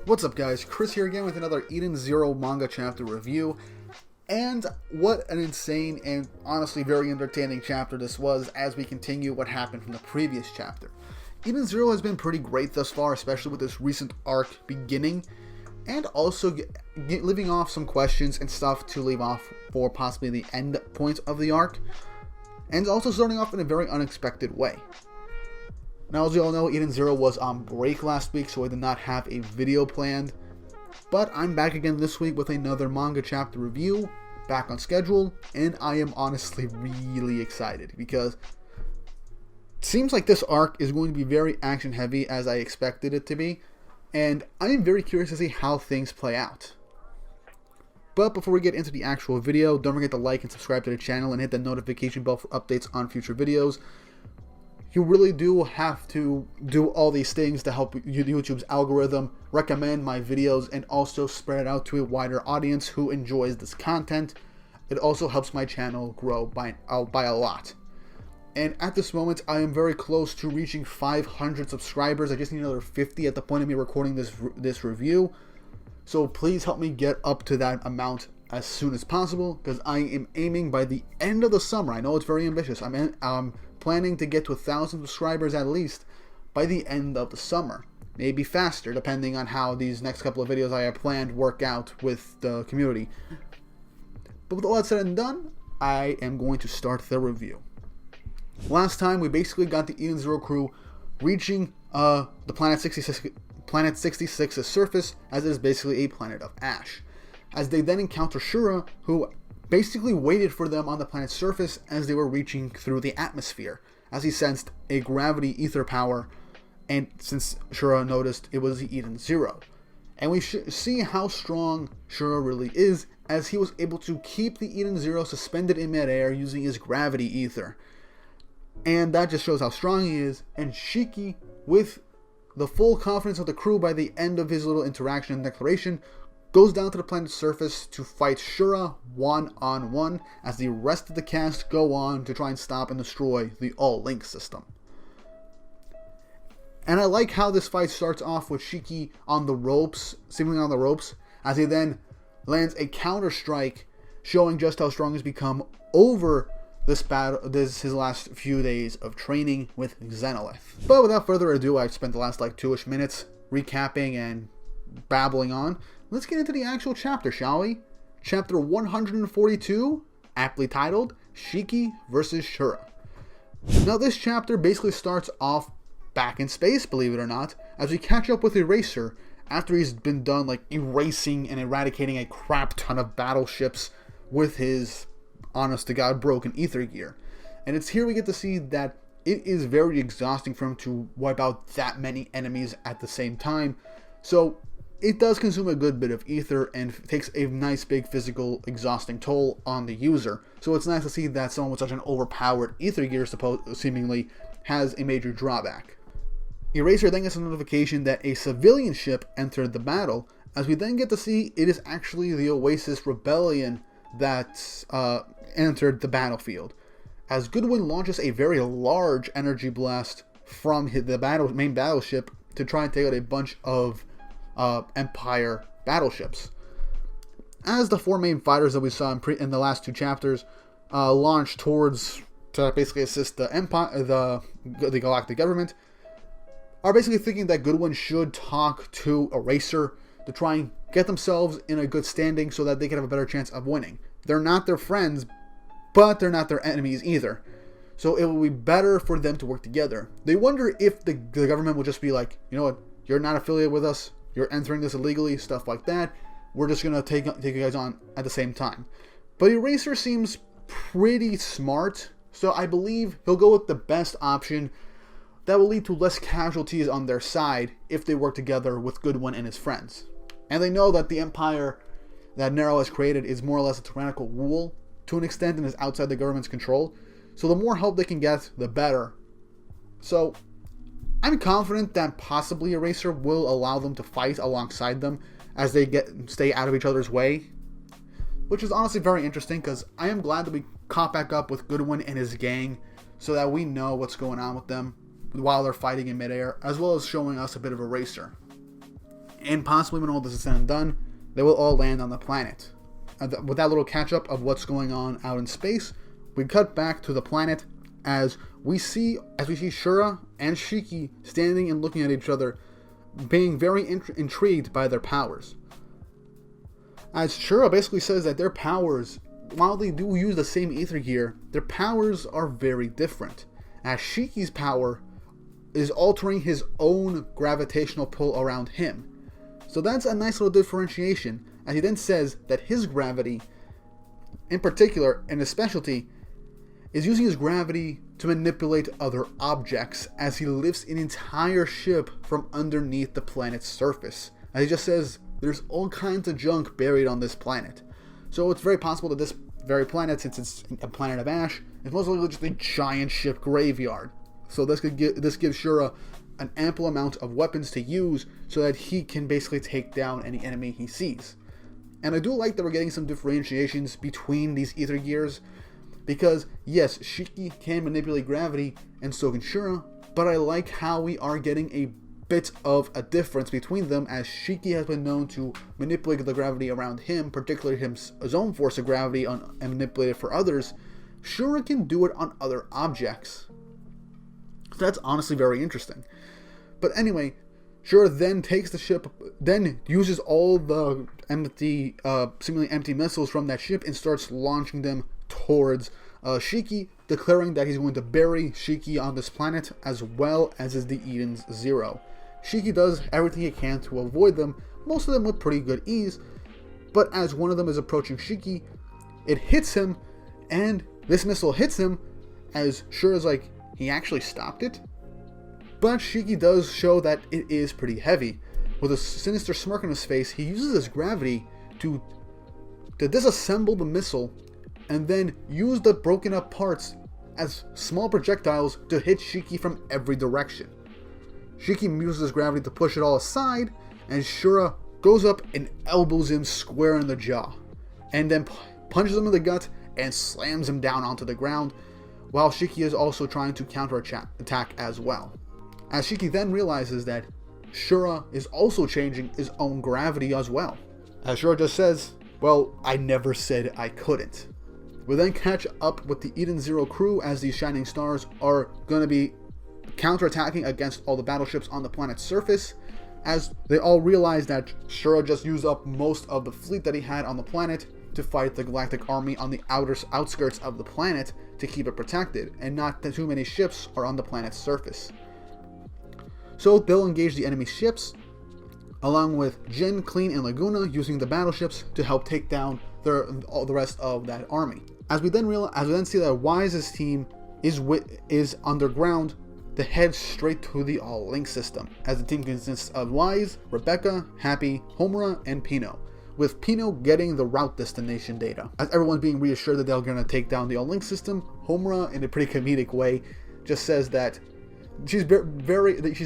What's up guys, Chris here again with another Eden Zero manga chapter review, and what an insane and honestly very entertaining chapter this was as we continue what happened from the previous chapter. Eden Zero has been pretty great thus far, especially with this recent arc beginning, and also leaving off some questions and stuff to leave off for possibly the end point of the arc, and also starting off in a very unexpected way. Now, as you all know, Eden Zero was on break last week, so I did not have a video planned. But I'm back again this week with another manga chapter review, back on schedule, and I am honestly really excited because it seems like this arc is going to be very action heavy as I expected it to be, and I am very curious to see how things play out. But before we get into the actual video, don't forget to like and subscribe to the channel and hit the notification bell for updates on future videos. You really do have to do all these things to help YouTube's algorithm recommend my videos and also spread it out to a wider audience who enjoys this content. It also helps my channel grow by a lot. And at this moment, I am very close to reaching 500 subscribers. I just need another 50 at the point of me recording this review. So please help me get up to that amount as soon as possible, because I am aiming by the end of the summer. I know it's very ambitious. I'm planning to get to 1,000 subscribers at least by the end of the summer. Maybe faster, depending on how these next couple of videos I have planned work out with the community. But with all that said and done, I am going to start the review. Last time, we basically got the Eden Zero crew reaching the Planet 66's surface, as it is basically a planet of ash. As they then encounter Shura, who basically waited for them on the planet's surface as they were reaching through the atmosphere, as he sensed a gravity ether power, and since Shura noticed it was the Eden Zero. And we see how strong Shura really is, as he was able to keep the Eden Zero suspended in midair using his gravity ether. And that just shows how strong he is, and Shiki, with the full confidence of the crew by the end of his little interaction and declaration, goes down to the planet's surface to fight Shura one-on-one, as the rest of the cast go on to try and stop and destroy the All-Link system. And I like how this fight starts off with Shiki on the ropes, seemingly on the ropes, as he then lands a counter-strike, showing just how strong he's become over this battle. This is his last few days of training with Xenolith. But without further ado, I've spent the last like 2-ish minutes recapping and babbling on. Let's get into the actual chapter, shall we? Chapter 142, aptly titled, Shiki vs. Shura. Now this chapter basically starts off back in space, believe it or not, as we catch up with Eraser after he's been done like erasing and eradicating a crap ton of battleships with his honest-to-God broken ether gear. And it's here we get to see that it is very exhausting for him to wipe out that many enemies at the same time. So it does consume a good bit of ether and takes a nice big physical exhausting toll on the user. So it's nice to see that someone with such an overpowered ether gear seemingly has a major drawback. Eraser then gets a notification that a civilian ship entered the battle, as we then get to see it is actually the Oasis Rebellion that entered the battlefield, as Goodwin launches a very large energy blast from the main battleship to try and take out a bunch of Empire battleships. As the 4 main fighters that we saw in the last 2 chapters launch towards to basically assist the Empire, the Galactic Government, are basically thinking that Goodwin should talk to Eraser to try and get themselves in a good standing so that they can have a better chance of winning. They're not their friends, but they're not their enemies either. So it will be better for them to work together. They wonder if the government will just be like, you know what, you're not affiliated with us, you're entering this illegally, stuff like that. We're just going to take you guys on at the same time. But Eraser seems pretty smart, so I believe he'll go with the best option that will lead to less casualties on their side if they work together with Goodwin and his friends. And they know that the Empire that Nero has created is more or less a tyrannical rule to an extent and is outside the government's control. So the more help they can get, the better. So I'm confident that possibly Eraser will allow them to fight alongside them as they stay out of each other's way, which is honestly very interesting, because I am glad that we caught back up with Goodwin and his gang so that we know what's going on with them while they're fighting in midair, as well as showing us a bit of Eraser. And possibly when all this is said and done, they will all land on the planet. With that little catch up of what's going on out in space, we cut back to the planet as we see Shura and Shiki standing and looking at each other, being very intrigued by their powers. As Shura basically says that their powers, while they do use the same ether gear, their powers are very different. As Shiki's power is altering his own gravitational pull around him. So that's a nice little differentiation, as he then says that his gravity, in particular, and his specialty, is using his gravity to manipulate other objects as he lifts an entire ship from underneath the planet's surface. As he just says, there's all kinds of junk buried on this planet. So it's very possible that this very planet, since it's a planet of ash, is most likely just a giant ship graveyard. So this gives Shura an ample amount of weapons to use so that he can basically take down any enemy he sees. And I do like that we're getting some differentiations between these ether gears, because yes, Shiki can manipulate gravity and so can Shura, but I like how we are getting a bit of a difference between them, as Shiki has been known to manipulate the gravity around him, particularly his own force of gravity, and manipulate it for others. Shura can do it on other objects. So that's honestly very interesting. But anyway, Shura then takes the ship, then uses all the seemingly empty missiles from that ship and starts launching them towards Shiki, declaring that he's going to bury Shiki on this planet, as well as is the Eden's Zero. Shiki does everything he can to avoid them, most of them with pretty good ease, but as one of them is approaching Shiki, it hits him, and this missile hits him, as Shura's like, he actually stopped it? But Shiki does show that it is pretty heavy. With a sinister smirk on his face, he uses his gravity to disassemble the missile and then use the broken up parts as small projectiles to hit Shiki from every direction. Shiki uses his gravity to push it all aside, and Shura goes up and elbows him square in the jaw, and then punches him in the gut and slams him down onto the ground, while Shiki is also trying to counter-attack as well. As Shiki then realizes that Shura is also changing his own gravity as well. As Shura just says, well, I never said I couldn't. We then catch up with the Eden Zero crew as these shining stars are going to be counterattacking against all the battleships on the planet's surface, as they all realize that Shura just used up most of the fleet that he had on the planet to fight the galactic army on the outskirts of the planet to keep it protected, and not that too many ships are on the planet's surface. So they'll engage the enemy ships, along with Jin, Clean, and Laguna using the battleships to help take down all the rest of that army. As we then see that Wise's team is underground, they head straight to the All Link system, as the team consists of Wise, Rebecca, Happy, Homura, and Pino, with Pino getting the route destination data. As everyone's being reassured that they're going to take down the All Link system, Homura, in a pretty comedic way, just says that she's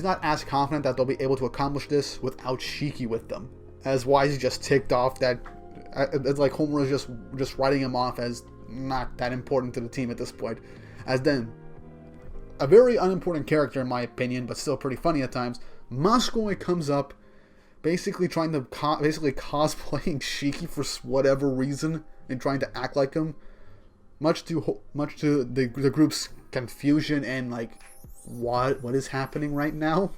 not as confident that they'll be able to accomplish this without Shiki with them, as Wise is just ticked off that it's like Homer is just writing him off as not that important to the team at this point. As then, a very unimportant character in my opinion, but still pretty funny at times, Moskoy comes up, basically trying to cosplaying Shiki for whatever reason and trying to act like him, much to the group's confusion and like, what is happening right now?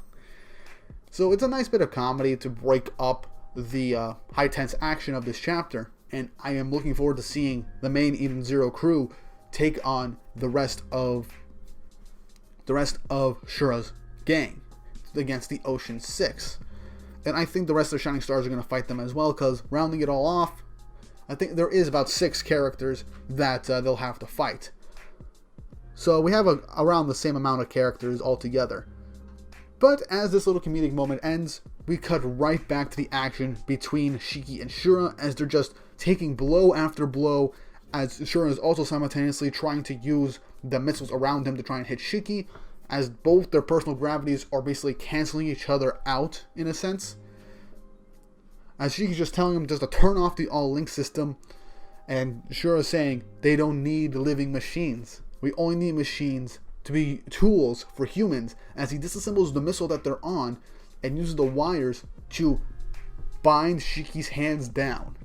So it's a nice bit of comedy to break up the high tense action of this chapter, and I am looking forward to seeing the main Eden Zero crew take on the rest of Shura's gang against the Ocean Six. And I think the rest of the Shining Stars are going to fight them as well, because rounding it all off, I think there is about 6 characters that they'll have to fight. So we have around the same amount of characters altogether. But as this little comedic moment ends, we cut right back to the action between Shiki and Shura as they're just taking blow after blow, as Shura is also simultaneously trying to use the missiles around him to try and hit Shiki, as both their personal gravities are basically canceling each other out in a sense. As Shiki's just telling him just to turn off the All Link system, and Shura is saying they don't need living machines. We only need machines to be tools for humans, as he disassembles the missile that they're on and uses the wires to binds Shiki's hands down.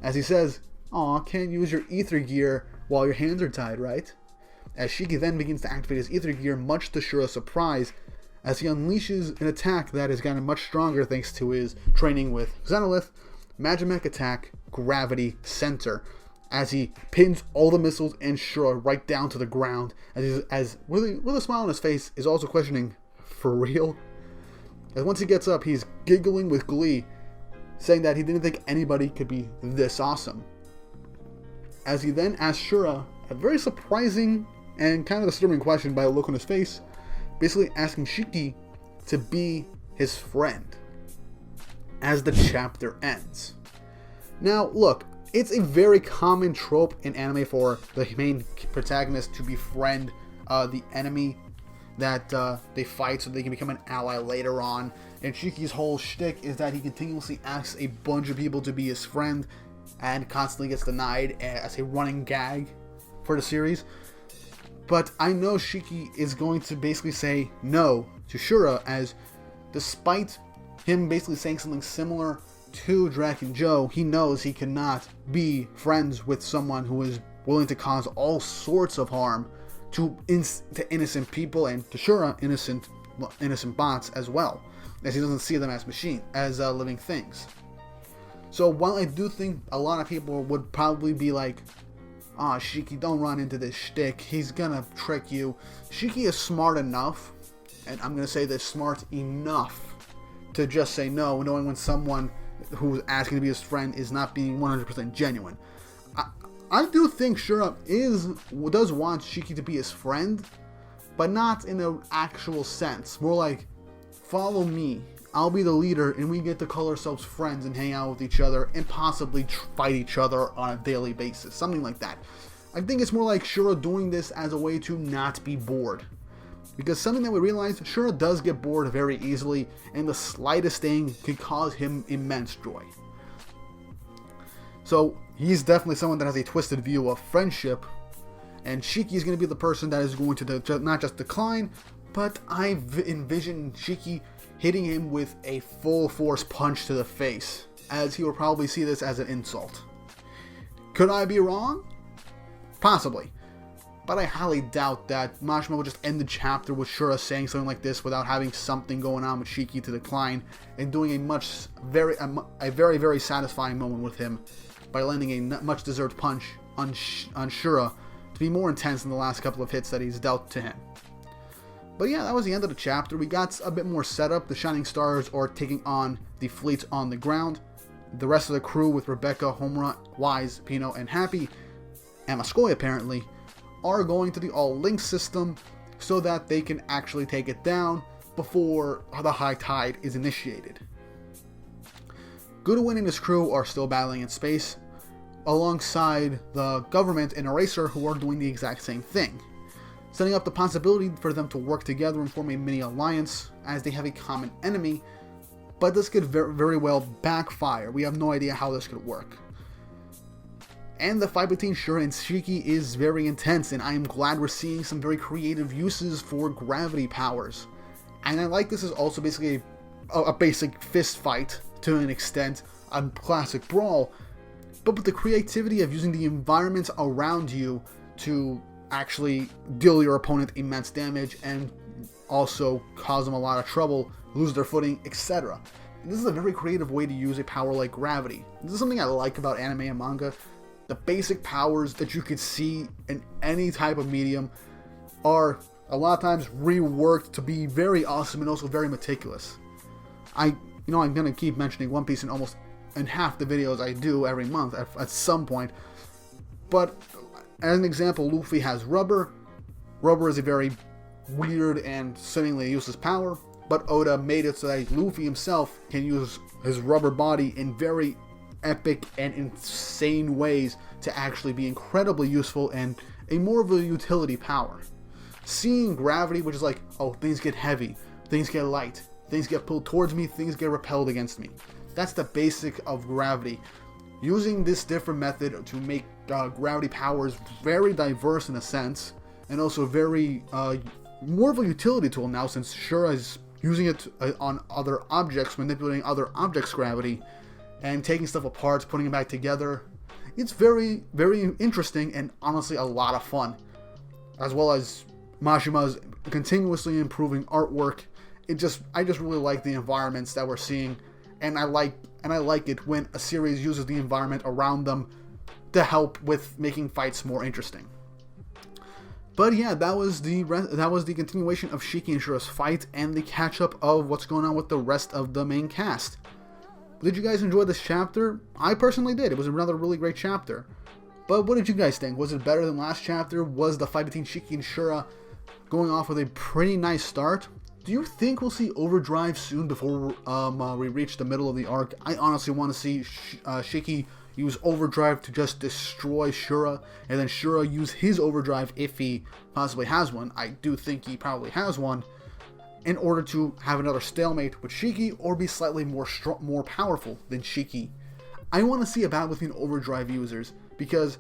As he says, "Aw, can't use your ether gear while your hands are tied, right?" As Shiki then begins to activate his ether gear, much to Shura's surprise, as he unleashes an attack that has gotten much stronger thanks to his training with Xenolith, Magimech attack, Gravity Center, as he pins all the missiles and Shura right down to the ground, as with a smile on his face, is also questioning, for real? As once he gets up, he's giggling with glee, saying that he didn't think anybody could be this awesome. As he then asks Shura a very surprising and kind of disturbing question by a look on his face, basically asking Shiki to be his friend, as the chapter ends. Now, look, it's a very common trope in anime for the main protagonist to befriend the enemy that they fight so they can become an ally later on. And Shiki's whole shtick is that he continuously asks a bunch of people to be his friend and constantly gets denied as a running gag for the series. But I know Shiki is going to basically say no to Shura, as despite him basically saying something similar to Dragon Joe, he knows he cannot be friends with someone who is willing to cause all sorts of harm to innocent people, and to Shura, innocent bots as well, as he doesn't see them as living things. So while I do think a lot of people would probably be like, "Ah, Shiki, don't run into this shtick, he's gonna trick you," Shiki is smart enough, and I'm gonna say this, smart enough to just say no, knowing when someone who's asking to be his friend is not being 100% genuine. I do think Shura does want Shiki to be his friend, but not in an actual sense. More like, follow me, I'll be the leader, and we get to call ourselves friends and hang out with each other and possibly fight each other on a daily basis. Something like that. I think it's more like Shura doing this as a way to not be bored. Because something that we realize, Shura does get bored very easily, and the slightest thing can cause him immense joy. So he's definitely someone that has a twisted view of friendship, and Shiki is going to be the person that is going to not just decline, but I envision Shiki hitting him with a full force punch to the face, as he will probably see this as an insult. Could I be wrong? Possibly. But I highly doubt that Mashima will just end the chapter with Shura saying something like this without having something going on with Shiki to decline, and doing a very, very satisfying moment with him by landing a much deserved punch on Shura to be more intense than the last couple of hits that he's dealt to him. But yeah, that was the end of the chapter. We got a bit more setup. The Shining Stars are taking on the fleets on the ground. The rest of the crew, with Rebecca, Homura, Wise, Pino, and Happy, and Mascoy apparently, are going to the All-Link system so that they can actually take it down before the high tide is initiated. Goodwin and his crew are still battling in space, alongside the government and Eraser, who are doing the exact same thing, setting up the possibility for them to work together and form a mini alliance, as they have a common enemy, but this could very well backfire. We have no idea how this could work. And the fight between Shura and Shiki is very intense, and I am glad we're seeing some very creative uses for gravity powers. And I like this is also basically a basic fist fight to an extent, a classic brawl, but with the creativity of using the environment around you to actually deal your opponent immense damage and also cause them a lot of trouble, lose their footing, etc. This is a very creative way to use a power like gravity. This is something I like about anime and manga. The basic powers that you could see in any type of medium are a lot of times reworked to be very awesome and also very meticulous. I'm gonna keep mentioning One Piece in half the videos I do every month at some point. But as an example, Luffy has rubber. Rubber is a very weird and seemingly useless power, but Oda made it so that Luffy himself can use his rubber body in very epic and insane ways to actually be incredibly useful and a more of a utility power. Seeing gravity, which is like, oh, things get heavy, things get light, things get pulled towards me, things get repelled against me. That's the basic of gravity. Using this different method to make gravity powers very diverse in a sense, and also very more of a utility tool now, since Shura is using it on other objects, manipulating other objects' gravity, and taking stuff apart, putting it back together. It's very, very interesting and honestly a lot of fun. As well as Mashima's continuously improving artwork. I just really like the environments that we're seeing, and I like it when a series uses the environment around them to help with making fights more interesting. But yeah, that was the continuation of Shiki and Shura's fight and the catch up of what's going on with the rest of the main cast. Did you guys enjoy this chapter? I personally did. It was another really great chapter. But what did you guys think? Was it better than last chapter? Was the fight between Shiki and Shura going off with a pretty nice start? Do you think we'll see Overdrive soon before we reach the middle of the arc? I honestly want to see Shiki use Overdrive to just destroy Shura, and then Shura use his Overdrive if he possibly has one. I do think he probably has one, in order to have another stalemate with Shiki or be slightly more powerful than Shiki. I want to see a battle between Overdrive users because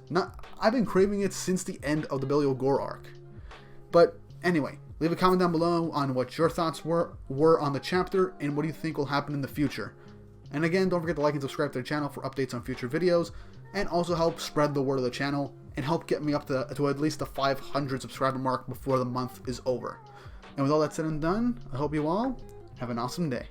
I've been craving it since the end of the Belial Gore arc. But anyway, leave a comment down below on what your thoughts were on the chapter and what do you think will happen in the future. And again, don't forget to like and subscribe to the channel for updates on future videos, and also help spread the word of the channel and help get me up to at least the 500 subscriber mark before the month is over. And with all that said and done, I hope you all have an awesome day.